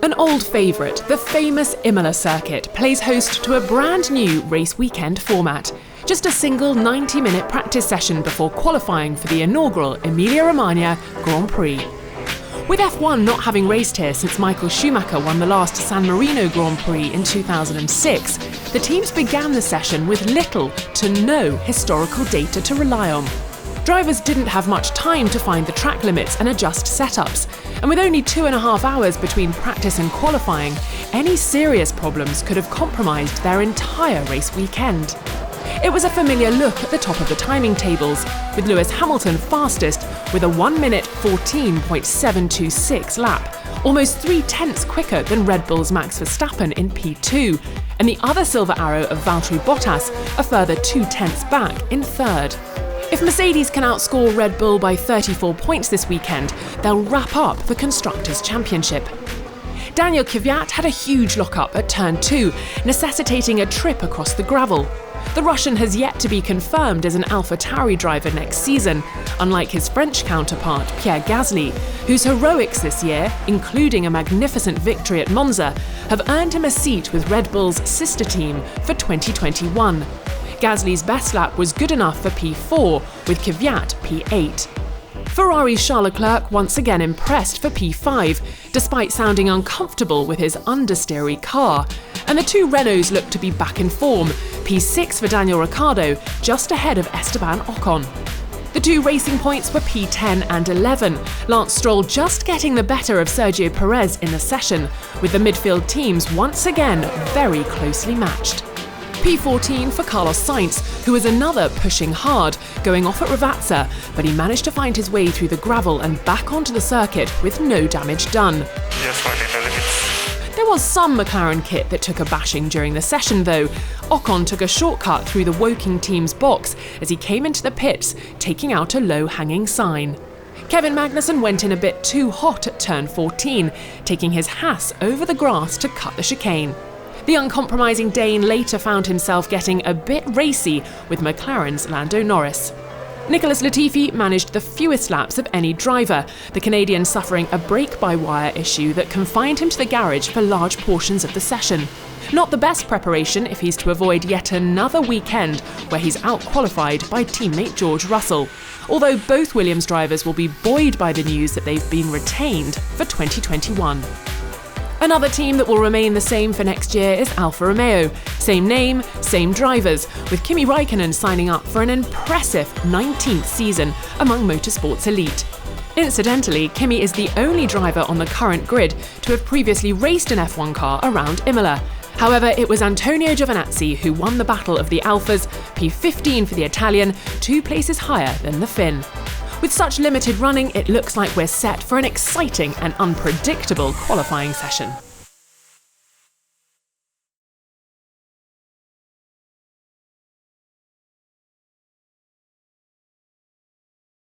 An old favourite, the famous Imola circuit, plays host to a brand new race weekend format. Just a single 90-minute practice session before qualifying for the inaugural Emilia Romagna Grand Prix. With F1 not having raced here since Michael Schumacher won the last San Marino Grand Prix in 2006, the teams began the session with little to no historical data to rely on. Drivers didn't have much time to find the track limits and adjust setups, and with only 2.5 hours between practice and qualifying, any serious problems could have compromised their entire race weekend. It was a familiar look at the top of the timing tables, with Lewis Hamilton fastest with a 1 minute 14.726 lap, almost 3/10 quicker than Red Bull's Max Verstappen in P2, and the other silver arrow of Valtteri Bottas a further 2/10 back in third. If Mercedes can outscore Red Bull by 34 points this weekend, they'll wrap up the Constructors' Championship. Daniel Kvyat had a huge lock-up at turn 2, necessitating a trip across the gravel. The Russian has yet to be confirmed as an AlphaTauri driver next season, unlike his French counterpart Pierre Gasly, whose heroics this year, including a magnificent victory at Monza, have earned him a seat with Red Bull's sister team for 2021. Gasly's best lap was good enough for P4, with Kvyat P8. Ferrari's Charles Leclerc once again impressed for P5, despite sounding uncomfortable with his understeery car, and the two Renaults looked to be back in form, P6 for Daniel Ricciardo, just ahead of Esteban Ocon. The two racing points were P10 and 11, Lance Stroll just getting the better of Sergio Perez in the session, with the midfield teams once again very closely matched. P14 for Carlos Sainz, who was another pushing hard, going off at Ravazza, but he managed to find his way through the gravel and back onto the circuit with no damage done. Just finding the limits. There was some McLaren kit that took a bashing during the session though. Ocon took a shortcut through the Woking team's box as he came into the pits, taking out a low-hanging sign. Kevin Magnussen went in a bit too hot at turn 14, taking his Haas over the grass to cut the chicane. The uncompromising Dane later found himself getting a bit racy with McLaren's Lando Norris. Nicholas Latifi managed the fewest laps of any driver, the Canadian suffering a brake-by-wire issue that confined him to the garage for large portions of the session. Not the best preparation if he's to avoid yet another weekend where he's out-qualified by teammate George Russell, although both Williams drivers will be buoyed by the news that they've been retained for 2021. Another team that will remain the same for next year is Alfa Romeo. Same name, same drivers, with Kimi Räikkönen signing up for an impressive 19th season among motorsport's elite. Incidentally, Kimi is the only driver on the current grid to have previously raced an F1 car around Imola. However, it was Antonio Giovinazzi who won the Battle of the Alphas, P15 for the Italian, 2 places higher than the Finn. With such limited running, it looks like we're set for an exciting and unpredictable qualifying session.